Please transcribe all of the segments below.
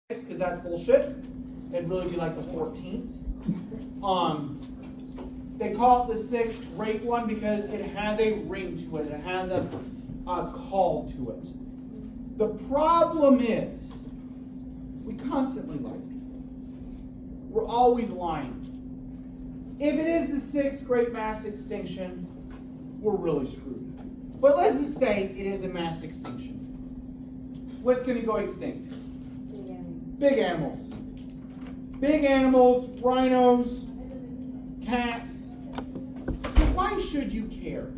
because that's bullshit. It'd really be like the 14th. They call it the 6th great one because it has a ring to it. It has a call to it. The problem is, we constantly lie. We're always lying. If it is the 6th great mass extinction, we're really screwed. But let's just say it is a mass extinction. What's going to go extinct? Big animals. Big animals, rhinos, cats. So why should you care?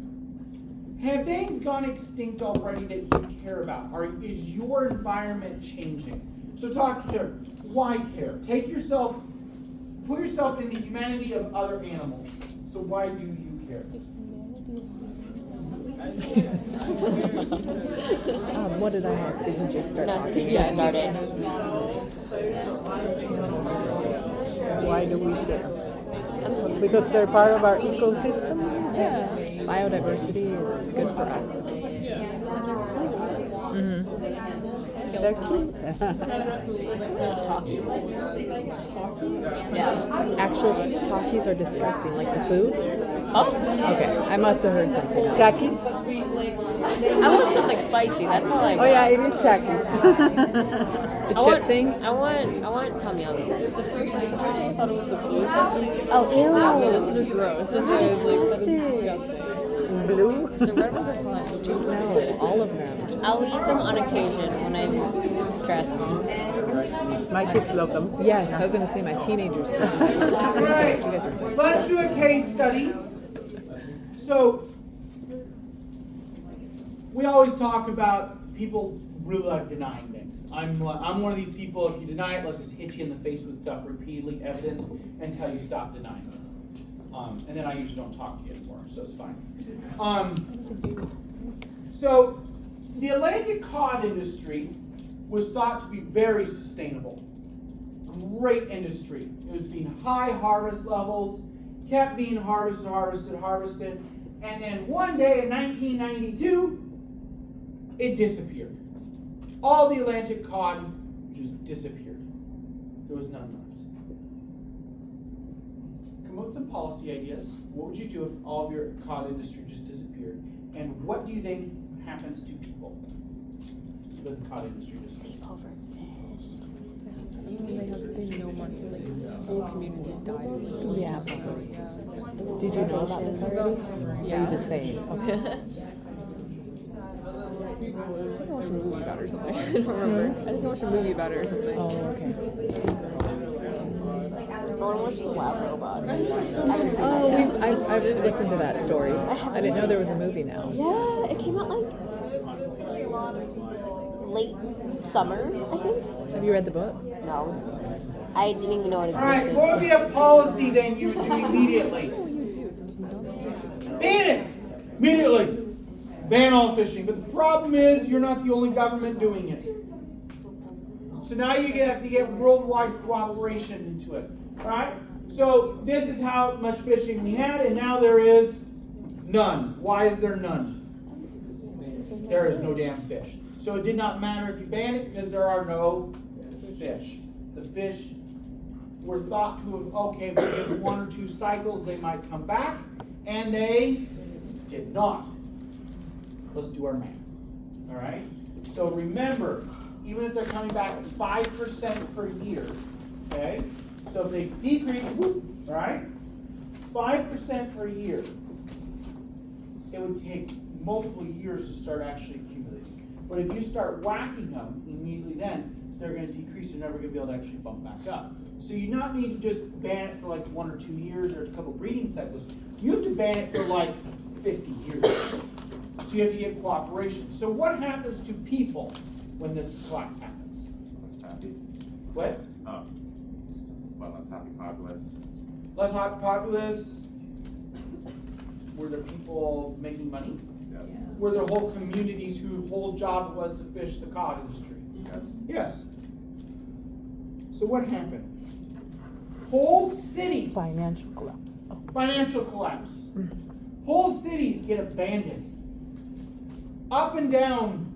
Have things gone extinct already that you care about? Is your environment changing? So talk to her. Why care? Put yourself in the humanity of other animals. So why do you care? What did I ask? Did he just start talking? Yeah, I started. Why do we care? Because they're part of our ecosystem? Yeah. Biodiversity is good for us. Mm-hmm. They're cute. Yeah. Actual talkies are disgusting, like the food. Oh, Okay, I must have heard something else. Takis? I want something spicy. That's all I want. Oh yeah, it is takis. The chip things? I want Tom Yum. The first thing I thought it was the blue Takis. Oh, ew. Those are gross. Those are disgusting. Blue? The red ones are fun. Just no, all of them. I'll eat them on occasion when I'm stressed. My kids love them. Yes, I was going to say my teenagers. All right, You guys are let's do a case study. So, we always talk about people really like denying things. I'm one of these people, if you deny it, let's just hit you in the face with stuff repeatedly, evidence, until you stop denying it. And then I usually don't talk to you anymore, so it's fine. So, the Atlantic cod industry was thought to be very sustainable. Great industry. It was being high harvest levels, kept being harvested, and then one day in 1992, it disappeared. All the Atlantic cod just disappeared. There was none left. Come up with some policy ideas. What would you do if all of your cod industry just disappeared? And what do you think happens to people with the cod industry disappears? They no money. Like, whole communities died. Yeah. Did you know about this already? Yeah. Or you just saying? Okay. I think I watched a movie about it or something. I don't remember. I think I watched a movie about it or something. Oh, okay. I want to watch The Wild Robot. Oh, I've listened to that story. I didn't know there was a movie now. Yeah, it came out like late summer, I think. Have you read the book? No, I didn't even know it All right, existed. what would be a policy then you would do immediately? Ban it! Immediately! Ban all fishing. But the problem is, you're not the only government doing it. So now you have to get worldwide cooperation into it. Alright? So this is how much fishing we had, and now there is none. Why is there none? There is no damn fish. So it did not matter if you ban it because there are no fish. The fish were thought to have, okay, we give 1 or 2 cycles, they might come back, and they did not. Let's do our math. All right? So remember, even if they're coming back at 5% per year, okay? So if they decrease, all right, 5% per year, it would take multiple years to start actually accumulating. But if you start whacking them immediately then, they're going to decrease. They're never going to be able to actually bump back up. So you not need to just ban it for like 1 or 2 years or a couple breeding cycles. You have to ban it for like 50 years. So you have to get cooperation. So what happens to people when this collapse happens? Less happy. What? Well, less happy populace. Less hot populace? Were there people making money? Yes. Were there whole communities whose whole job was to fish the cod industry? Yes. Yes. So what happened? Whole cities. Financial collapse. Oh. Financial collapse. Whole cities get abandoned. Up and down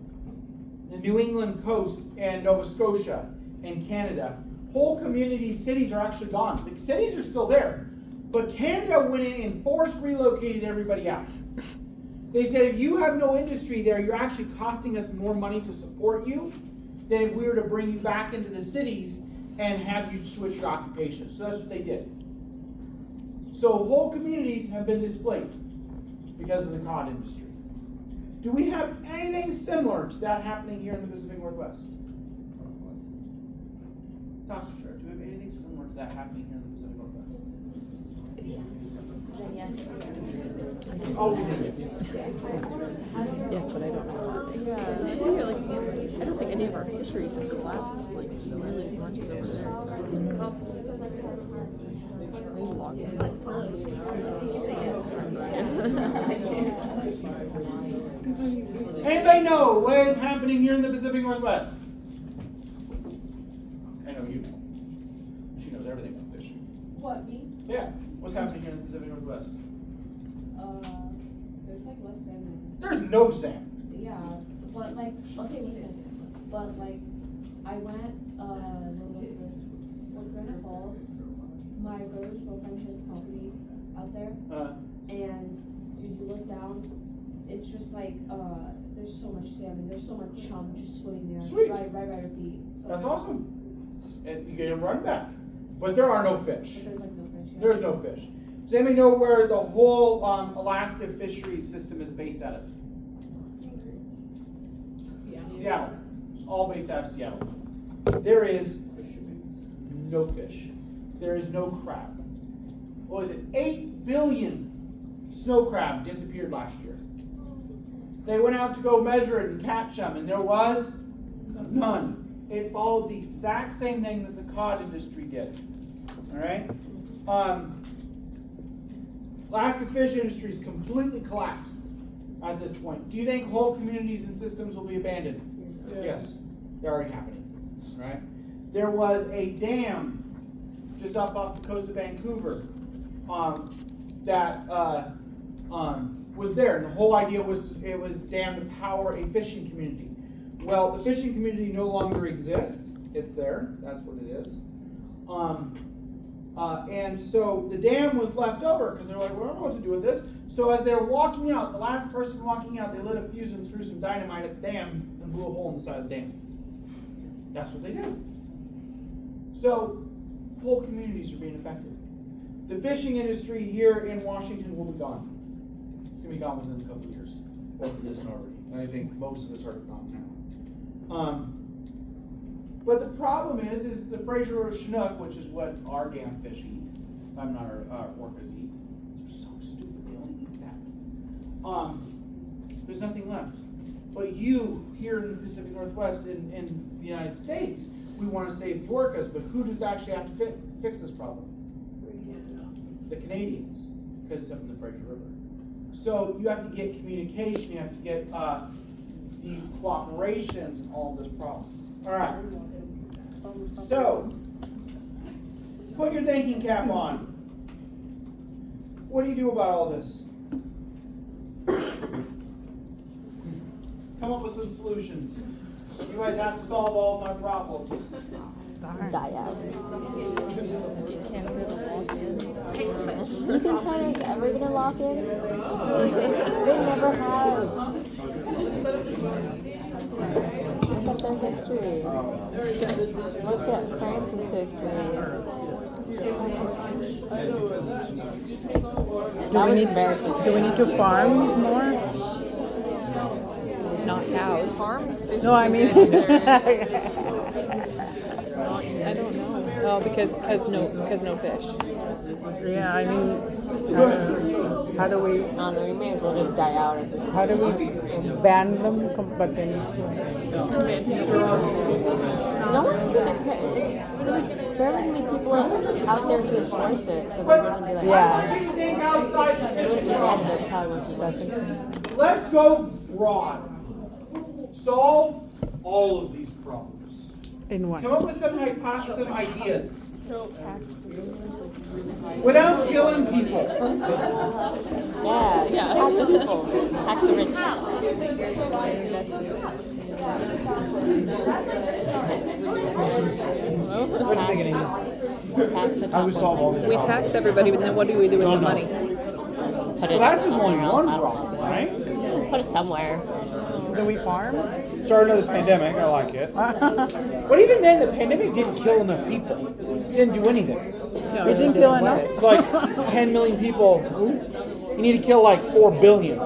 the New England coast and Nova Scotia and Canada, whole communities, cities are actually gone. The cities are still there. But Canada went in and forced relocated everybody out. They said if you have no industry there, you're actually costing us more money to support you than if we were to bring you back into the cities and have you switch your occupation. So that's what they did. So whole communities have been displaced because of the cod industry. Do we have anything similar to that happening here in the Pacific Northwest? Dr. Sher, do we have anything similar to that happening here in the Pacific Northwest? It's always a yes. Yes, but I don't know. Yeah, like, I don't think any of our fisheries have collapsed like nearly as much as over there. So maybe logging. Anybody know what is happening here in the Pacific Northwest? I know you know. She knows everything about fishing. What, me? Yeah. What's happening here in the Pacific Northwest? There's like less salmon. There's no salmon. Yeah, but like, okay, listen. But like, I went, what was this? Well, Granite Falls. My brother's girlfriend, she has a property out there. And dude, you look down, it's just like, there's so much salmon, there's so much chum just swimming there. Sweet. Right by your feet. So That's awesome. And you get a run back. But there are no fish. But there's like no fish. Yeah. There's no fish. Does anybody know where the whole Alaska fisheries system is based out of? Seattle. It's all based out of Seattle. There is no fish. There is no crab. What was it? 8 billion snow crab disappeared last year. They went out to go measure it and catch them, and there was none. It followed the exact same thing that the cod industry did. All right? Alaska fish industry is completely collapsed at this point. Do you think whole communities and systems will be abandoned? Yes. They're already happening. All right? There was a dam just up off the coast of Vancouver that was there. And the whole idea was it was dammed to power a fishing community. Well, the fishing community no longer exists. It's there. That's what it is. And so the dam was left over because they're like, well, I don't know what to do with this. So as they were walking out, the last person walking out, they lit a fuse and threw some dynamite at the dam and blew a hole in the side of the dam. That's what they did. So whole communities are being affected. The fishing industry here in Washington will be gone. It's going to be gone within a couple of years. Or if it isn't already. And I think most of us are gone now. But the problem is the Fraser River Chinook, which is what our damn fish eat. I'm not our orcas eat. They're so stupid. They only eat that. There's nothing left. But you here in the Pacific Northwest in the United States, we want to save the orcas, but who does actually have to fix this problem? The Canadians, because it's up in the Fraser River. So you have to get communication, you have to get these cooperations and all of those problems. All right. So, put your thinking cap on. What do you do about all this? Come up with some solutions. You guys have to solve all of my problems. Die out. Canada to walk in. You think Canada's ever gonna lock in? They never have. Look at their history. Look at France's history. Do we need to farm more? Not cows. Farm fish. No, I mean. I don't know. Oh, because no fish. Yeah, I mean, how do we They may as well just die out. ban them? But then No one's gonna care. There's barely gonna be people out there to enforce it, so they're gonna be like, Yeah. What do you think outside the fishing problem? that's probably what people Let's go broad. Solve all of these problems. in Come what? up with some ideas. Without killing people. Yeah, tax the people, tax the rich. What are you thinking? Tax the How we top solve all ones. this? We tax everybody, but then what do we do with the money? Put it Well, that's somewhere only else, one I don't problem, know. right? Put it somewhere. Do we farm? Started another pandemic. I like it. But even then, the pandemic didn't kill enough people. It didn't do anything. No, it didn't kill enough. It's like 10 million people. You need to kill like 4 billion.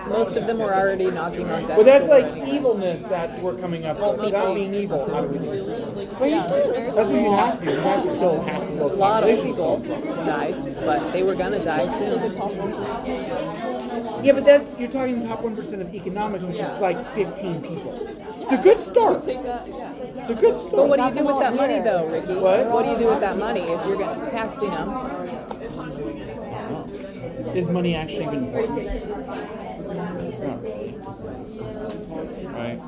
Most of them were already knocking on death. But that's like evilness that we're coming up with. Without being evil, how do we do it? Were you still in That's what you have to do. You have to kill half the A world's lot of population. people died, but they were gonna die soon. Yeah, but that's you're talking the top 1% of economics, which is like 15 people. It's a good start. It's a good start. But what do you do with that money, though, Ricky? What? do you do with that money if you're taxing them? Is money actually even important? Right.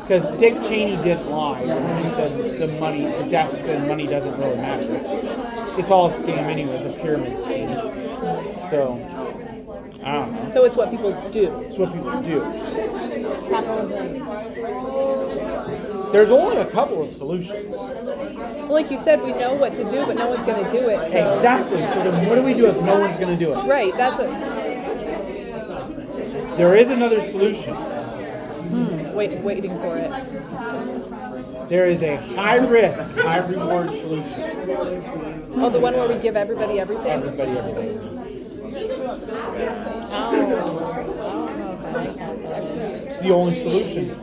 Because Dick Cheney did lie when he said the deficit and money doesn't really matter. It's all a scam anyways, a pyramid scheme. So, I don't know. So it's what people do. It's what people do. There's only a couple of solutions. Well, like you said, we know what to do, but no one's gonna do it. So. Exactly. So then what do we do if no one's going to do it? Right. That's what. There is another solution. Waiting for it. There is a high risk, high reward solution. Oh, the one where we give everybody everything. Everybody, everything. It's the only solution.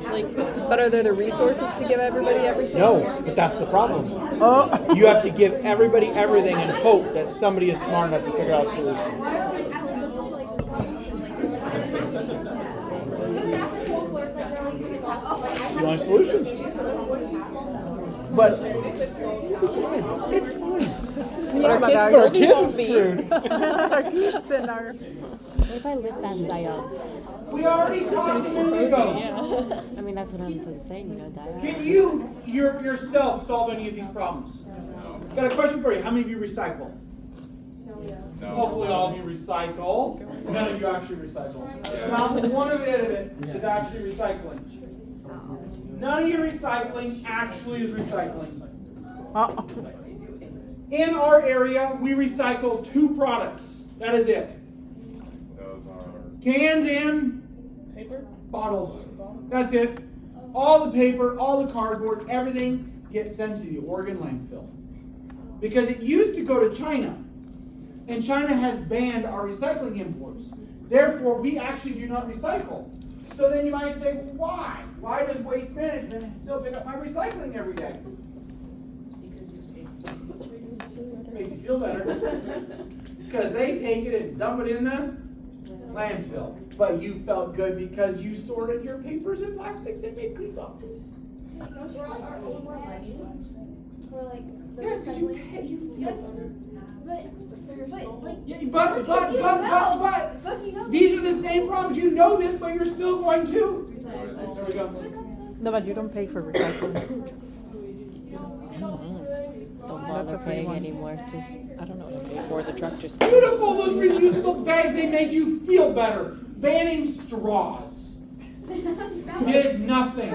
But are there the resources to give everybody everything? No, but that's the problem. Oh. You have to give everybody everything and hope that somebody is smart enough to figure out a solution. It's the only solution. But it's fine. Yeah, but Our our kids won't are be. screwed. Our kids and our. What if I live fast and die young? We already talked a minute ago. I mean, that's what I'm saying, you know, die young. Can you yourself solve any of these problems? Got a question for you. How many of you recycle? Hopefully all of you recycle. None of you actually recycle. Not one of it is actually recycling. None of you recycling actually is recycling. In our area, we recycle 2 products. That is it. Those are Cans and bottles. That's it. All the paper, all the cardboard, everything gets sent to the Oregon landfill. Because it used to go to China. And China has banned our recycling imports. Therefore, we actually do not recycle. So then you might say, well, why? Why does Waste Management still pick up my recycling every day? Makes you feel better. Because they take it and dump it in the landfill. But you felt good because you sorted your papers and plastics and made clean boxes. Don't you want our own more money for like the Yeah, because you recycling? pay, you feel Yes, better. but Yeah, but, you know. these are the same problems. You know this, but you're still going to. There we go. No, but you don't pay for recycling. Don't bother paying anymore. Just, I don't know what to pay for. The truck just. Beautiful, those reusable bags, they made you feel better. Banning straws did nothing.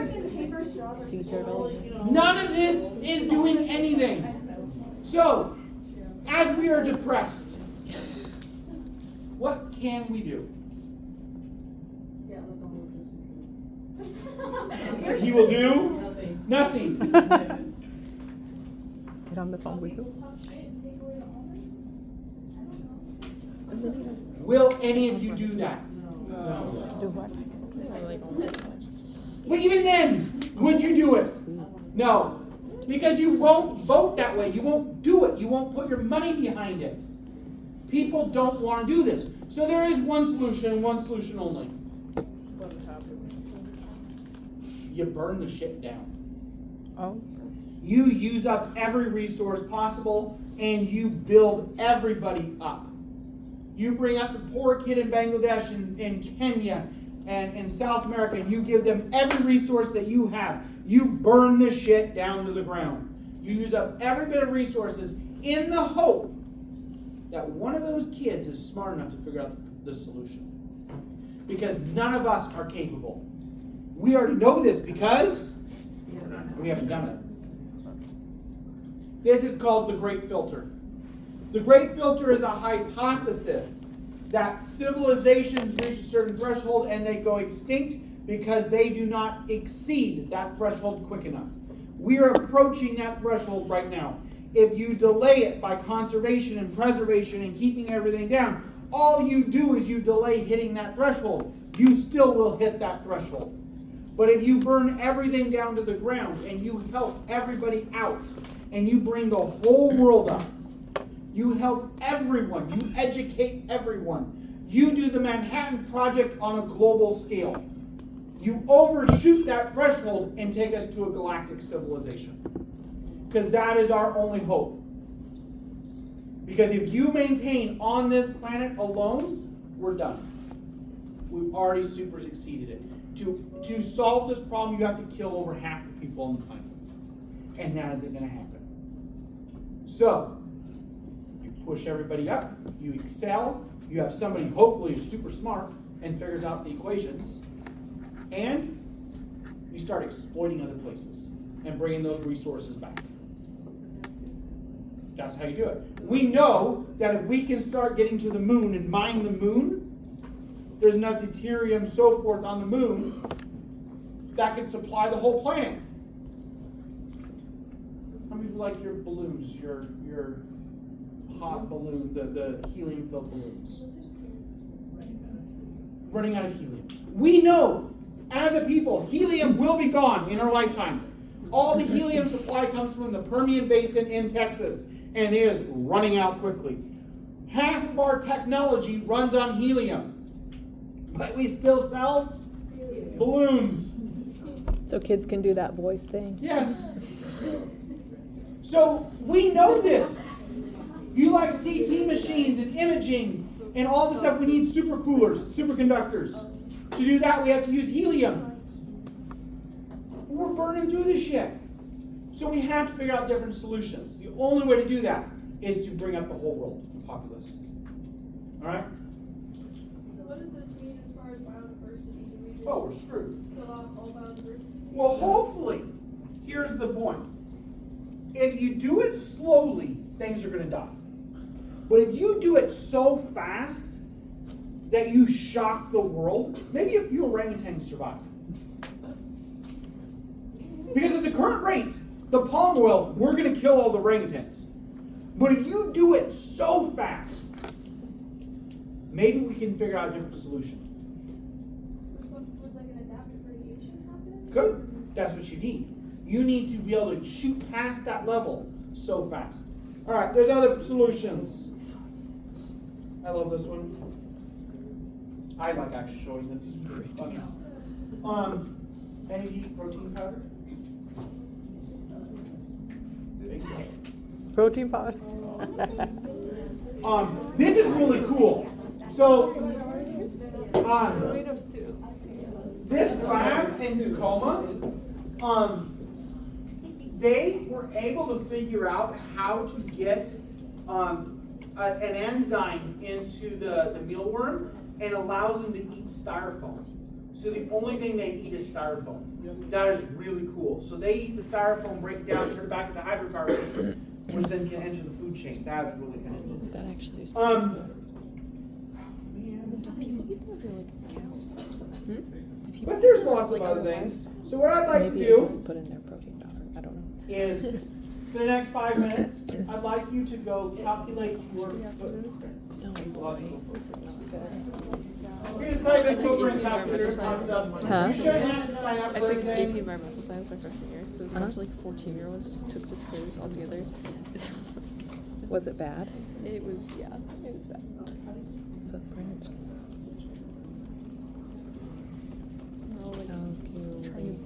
sea turtles. None of this is doing anything. So, as we are depressed, what can we do? He will do nothing. Get on the phone with you. Will any of you do that? Do what? But even then, would you do it? No. Because you won't vote that way. You won't do it. You won't put your money behind it. People don't want to do this. So there is one solution and one solution only. You burn the shit down. Oh. You use up every resource possible and you build everybody up. You bring up the poor kid in Bangladesh and Kenya and South America and you give them every resource that you have. You burn this shit down to the ground. You use up every bit of resources in the hope that one of those kids is smart enough to figure out the solution. Because none of us are capable. We already know this because we haven't done it. This is called the Great Filter. The Great Filter is a hypothesis that civilizations reach a certain threshold and they go extinct because they do not exceed that threshold quick enough. We are approaching that threshold right now. If you delay it by conservation and preservation and keeping everything down, all you do is you delay hitting that threshold. You still will hit that threshold. But if you burn everything down to the ground and you help everybody out and you bring the whole world up, you help everyone, you educate everyone, you do the Manhattan Project on a global scale. You overshoot that threshold and take us to a galactic civilization. Because that is our only hope. Because if you maintain on this planet alone, we're done. We've already super exceeded it. To solve this problem, you have to kill over half the people on the planet. And that isn't going to happen. So, you push everybody up, you excel, you have somebody hopefully who's super smart and figures out the equations, and you start exploiting other places and bringing those resources back. That's how you do it. We know that if we can start getting to the moon and mine the moon, there's enough deuterium, so forth on the moon that can supply the whole planet. How many of you like your balloons, your hot balloon, the helium-filled balloons? Running out of helium. We know, as a people, helium will be gone in our lifetime. All the helium supply comes from the Permian Basin in Texas, and it is running out quickly. Half of our technology runs on helium. But we still sell balloons. So kids can do that voice thing. Yes. So we know this. You like CT machines and imaging and all this stuff. We need supercoolers, superconductors. To do that, we have to use helium. We're burning through this shit. So we have to figure out different solutions. The only way to do that is to bring up the whole world, the populace. All right? So what does this mean as far as biodiversity? Do we just Oh, we're screwed. kill off all biodiversity? Well, hopefully, here's the point. If you do it slowly, things are going to die. But if you do it so fast that you shock the world, maybe a few orangutans survive. Because at the current rate, the palm oil, we're going to kill all the orangutans. But if you do it so fast, maybe we can figure out a different solution. Would like an adaptive radiation happen? Good. That's what you need. You need to be able to shoot past that level so fast. All right, there's other solutions. I love this one. I like actually showing this. It's pretty funny. Any protein powder? Protein powder. This is really cool. So, Tomatoes too. this lab in Tacoma, they were able to figure out how to get an enzyme into the mealworm and allows them to eat styrofoam. So the only thing they eat is styrofoam. That is really cool. So they eat the styrofoam, break it down, turn it back into hydrocarbons, which then can enter the food chain. That is really kind of neat. That actually is. But there's lots of other things. So what I'd like Maybe to it do gets put in their protein powder. I don't know. is, for the next 5 minutes, I'd like you to go calculate your footprint. No, boy, this is not good. You just type in took footprint AP calculator. environmental science. Huh? You shouldn't have to sign up I for took AP anything. environmental science my freshman year, so it's a bunch of like 14-year-olds just took this course all together. Was it bad? It was, yeah, it was bad. Footprint. We're all like Calculate.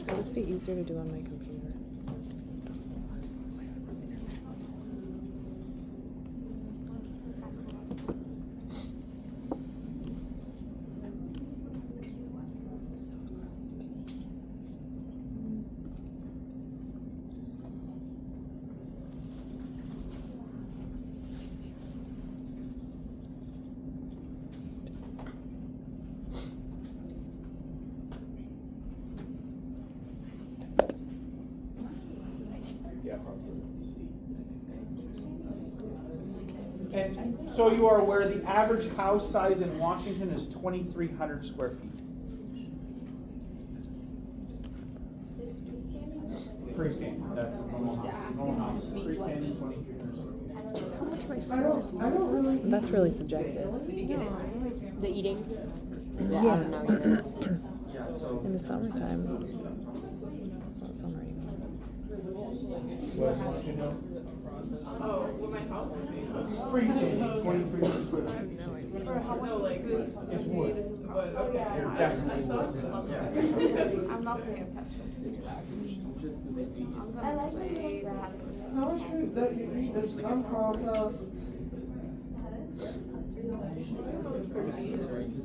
Would this be easier to do on my computer? Yeah, probably. And so you are aware the average house size in Washington is 2,300 square feet. Freestanding, that's a normal house. Normal house. Freestanding, 2,300 square feet. That's really subjective. The eating? Yeah. I don't know either. Yeah, so. In the summertime, it's not summer anymore. What don't you know? Oh, what my house is made of. Freestanding, 2,300 square feet. For how much like It's wood. but okay. You're definitely wood. I'm not paying attention. I'm gonna say 10%. How much food that you eat is unprocessed?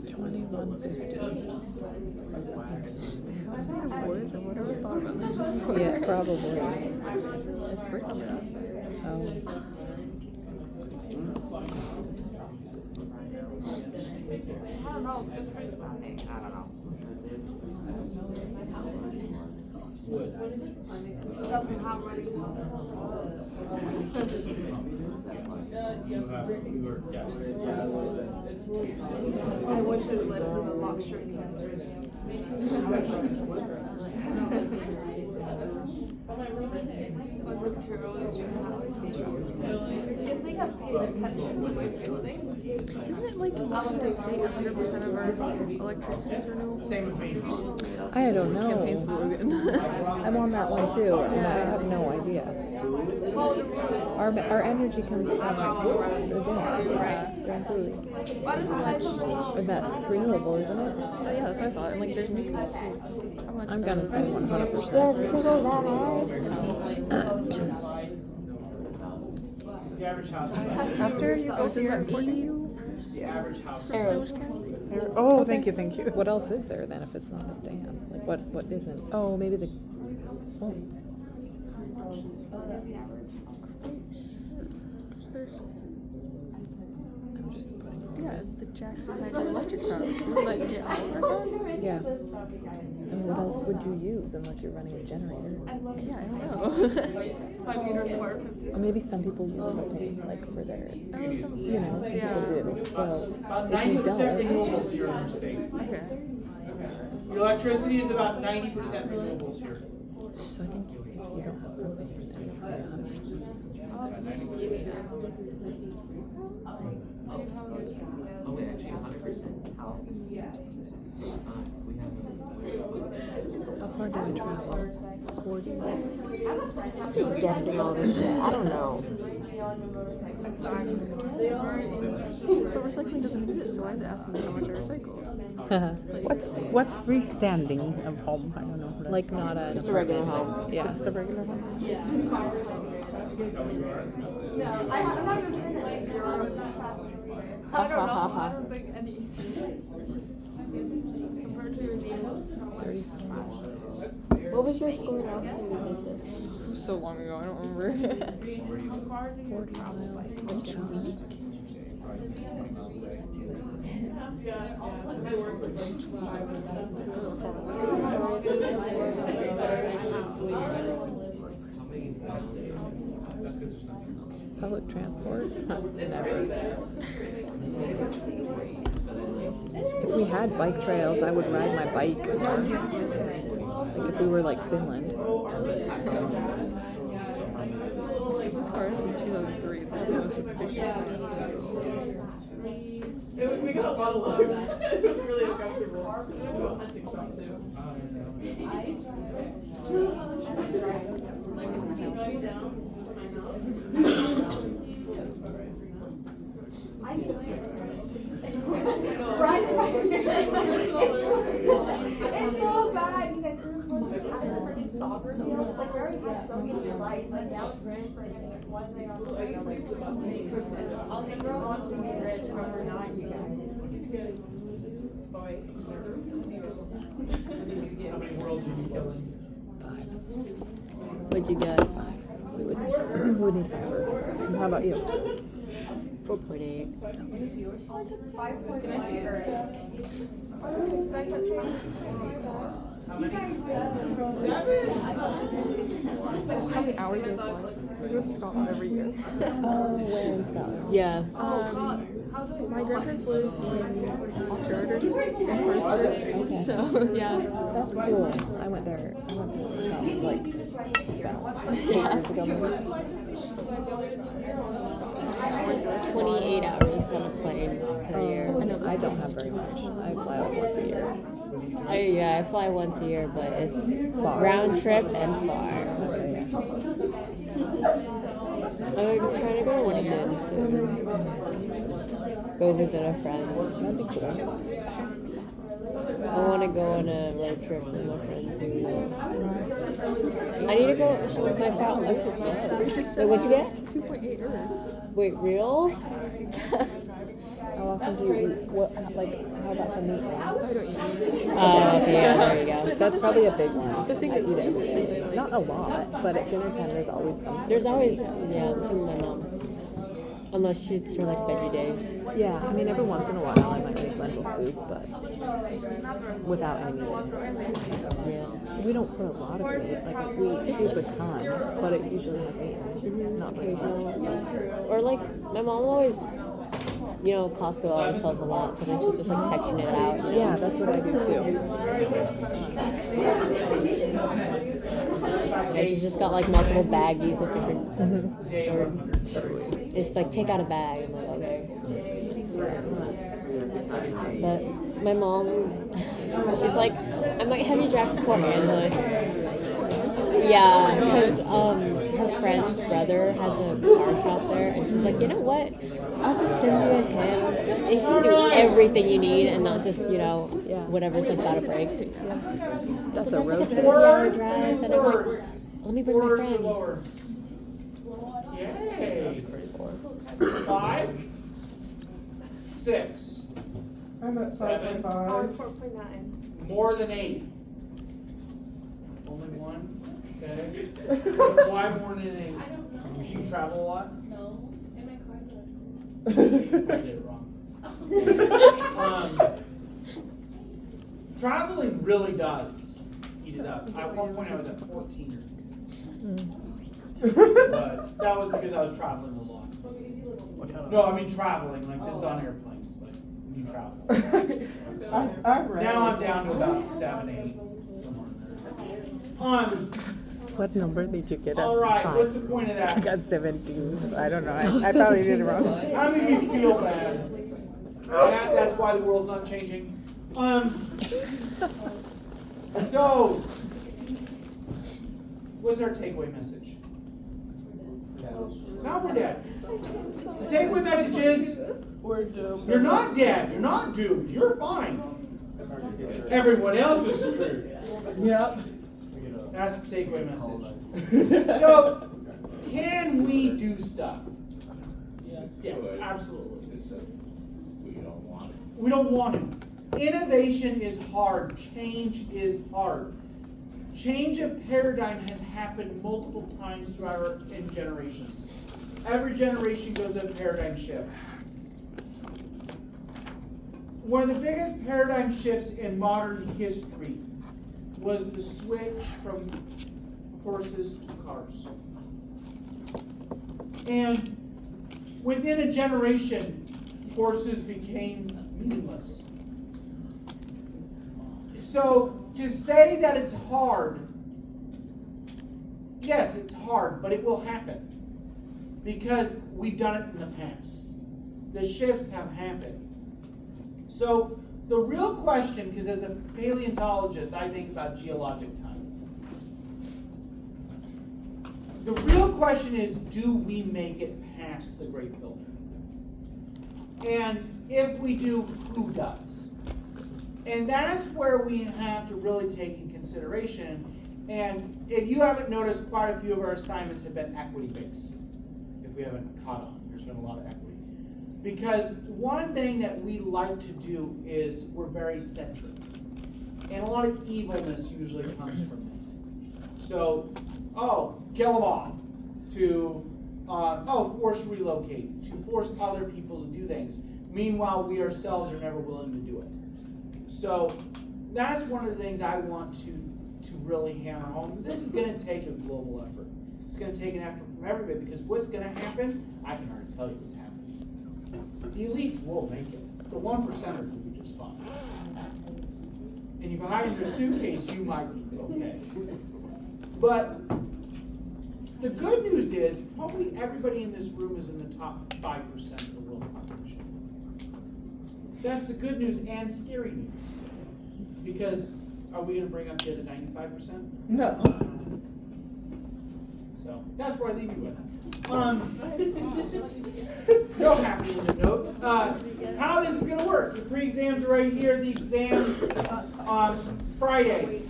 2150. House made of wood? I never thought about this before. Yeah, probably. It's bricky outside. Oh. I don't know, it's freestanding. I don't know. It doesn't have ready I wish it lived in a luxury You think I've paid attention to my building? Isn't it like in Washington State 100% of our electricity is renewable? Same as me. I don't Campaign know. slogan. I'm on that one too, and I have no idea. Our energy comes from Grand Coulee. Why does it say something? And that's renewable, isn't it? Oh yeah, that's what I thought. And like there's nuclear too. How much I'm gonna say 100%. The average house. After you go to that important to you? The average house. Oh, thank you, thank you. What else is there then if it's not a dam? Like what isn't? Oh, maybe the. Oh. I'm just putting. Yeah, the Jackson hydroelectric power. Like get all of our Yeah. And what else would you use unless you're running a generator? Yeah, I don't know. 5 meters worth. Or maybe some people use propane, like for their, some people do. So About if you 90% don't, renewables here in our state. Okay. Your electricity is about 90% renewables here. so I think if you don't have propane, then you're probably 100%. How far do we travel? 40? Just guessing all this shit. I don't know. But recycling doesn't exist, so why is it asking me how much I recycle? What's freestanding of home? I don't know. Like not a Just a regular home. Yeah, the regular home. I'm not even trying to like I don't know. I don't think any. Compared to your neighbors. What was your score last time you did this? It was so long ago, I don't remember. How far do you travel by? Each week? Public transport? Never. If we had bike trails, I would ride my bike. Like if we were like Finland. So this car is from 2003. It's not the most efficient. We got a lot of looks. It was really uncomfortable. We went to a hunting shop too. It's so bad because we were supposed to have a freaking soccer field. It's like we already had so many lights, but now it's rich for instance. One thing on the way, I'm like, I'll think girl wants to be rich, but we're not, you guys. How many worlds are you killing? What'd you get? We would need fireworks. How about you? 4.8. How many? many hours are flying? I go to Scotland every year. Where in Scotland? Yeah. My grandparents live in Auchterarder in Perthshire. Okay. So yeah. That's cool. I went there. I went to Scotland like about 8 years ago. Maybe. 28 hours on a plane per year. I don't have very much. I fly like once a year. Yeah, I fly once a year, but it's Far. round trip and far. Okay, I'm trying to go to London soon. Go visit a friend. that'd be cool. I want to go on a road trip with my friend too. I need to go with my friend. Wait, what'd you get? 2.8 Earth. Wait, real? How often do you eat? What, like, how about the meat one? Oh, okay, yeah, there you go. That's probably a big one. The thing I is, eat it every day. Not a lot, but at dinner time there's always some. There's always, yeah, same with my mom. Unless she's her like veggie day. Yeah, I mean every once in a while I might make lentil soup, but without any meat in it. Yeah. We don't put a lot of meat. Like we eat soup a ton, but it usually has meat in it. Not very much. Or like, my mom always, you know, Costco always sells a lot, so then she'll just like section it out. You know? Yeah, that's what I do too. And she's just got like multiple baggies of different stores. It's just like, take out a bag. I'm like, okay. But my mom, she's like, I might have you draft to Port Angeles. Yeah, because her friend's brother has a car shop there, and she's like, you know what? I'll just send you a him. He can do everything you need, and not just, you know, whatever's like got to break. That's So a that's road like a trip. 30-hour drive, and I'm like, let me bring my friend. Lower. Yay. 5, 6, I'm at 7, 5.5. 4.9. more than 8. Only 1. Okay. Why more than 8? Do you travel a lot? No, in my car. I did it wrong. Traveling really does eat it up. At one point I was at 14. But that was because I was traveling a lot. No, I mean traveling, like this on airplanes, like when you travel. I ran. Now I'm down to about 7, 8. Somewhere in there. What number did you get? All right, at what's the point of I that? got 17, so I don't know. I probably did it wrong. How many of you feel bad? That's why the world's not changing. So, what's our takeaway message? Now we're dead. The takeaway message is, We're doomed. you're not dead. You're not doomed. You're fine. Everyone else is screwed. Yep. That's the takeaway message. So, can we do stuff? Yes, absolutely. It's just, we don't want it. We don't want to. Innovation is hard. Change is hard. Change of paradigm has happened multiple times throughout our generations. Every generation goes a paradigm shift. One of the biggest paradigm shifts in modern history was the switch from horses to cars. And within a generation, horses became meaningless. So to say that it's hard, yes, it's hard, but it will happen. Because we've done it in the past. The shifts have happened. So the real question, because as a paleontologist, I think about geologic time. The real question is, do we make it past the Great Filter? And if we do, who does? And that's where we have to really take in consideration. And if you haven't noticed, quite a few of our assignments have been equity-based. If we haven't caught on, there's been a lot of equity. Because one thing that we like to do is we're very centric. And a lot of evilness usually comes from it. So, kill them all. To, force relocate. To force other people to do things. Meanwhile, we ourselves are never willing to do it. So, that's one of the things I want to really hammer home. This is going to take a global effort. It's gonna take an effort from everybody, because what's gonna happen, I can already tell you what's happening. The elites will make it. The 1%ers will be just fine. And if you hide in your suitcase, you might be okay. But the good news is, probably everybody in this room is in the top 5% of the world's population. That's the good news and scary news. Because are we going to bring up the other 95%? No. So that's where I leave you with. Real happy with the notes. How this is going to work? The pre-exams are right here. The exams on Friday.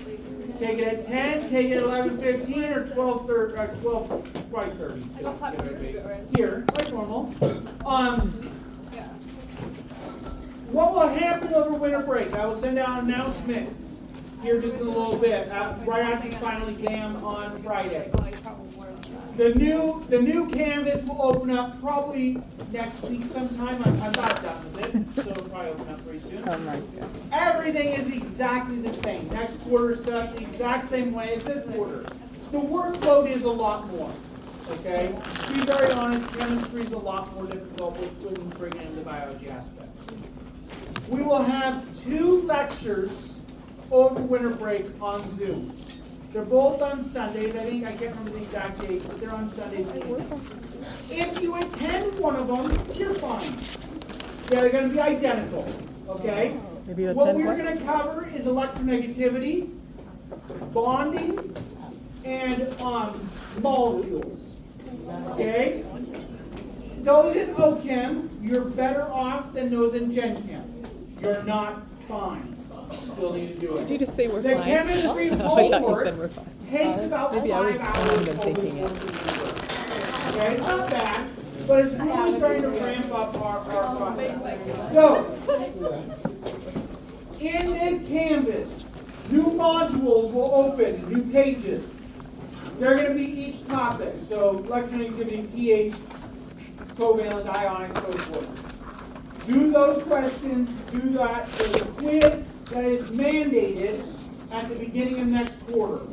Take it at 10, take it at 11:15, or 12:30, or 12:30. Here, like normal. What will happen over winter break? I will send out an announcement here just in a little bit, right after the final exam on Friday. The new Canvas will open up probably next week sometime. I'm about done with it, so it'll probably open up pretty soon. Oh my God. Everything is exactly the same. Next quarter is set up the exact same way as this quarter. The workload is a lot more. Okay? To be very honest, chemistry is a lot more difficult when you bring in the biology aspect. We will have 2 lectures over winter break on Zoom. They're both on Sundays. I can't remember the exact date, but they're on Sundays. If you attend one of them, you're fine. They're going to be identical. Okay? Maybe you What attend we're one? going to cover is electronegativity, bonding, and molecules. Okay? Those in OChem, you're better off than those in Gen Chem. You're not fine. You still need to do it. Did you just say we're The fine? chemistry I thought you homework said we're fine. takes about Maybe I 5 was hours wrong in over thinking the it. course of the year. Okay, it's not bad, but it's really starting to ramp up our process. So, in this Canvas, new modules will open, new pages. They're going to be each topic, so electronegativity, pH, covalent, ionic, so forth. Do those questions, do that. There's a quiz that is mandated at the beginning of next quarter.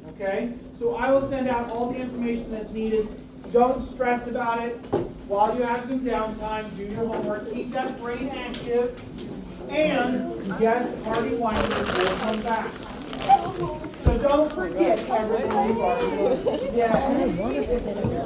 Okay? So I will send out all the information that's needed. Don't stress about it. While you have some downtime, do your homework. Keep that brain active. And yes, party wine will come back. So don't forget everything you've already learned. Yeah.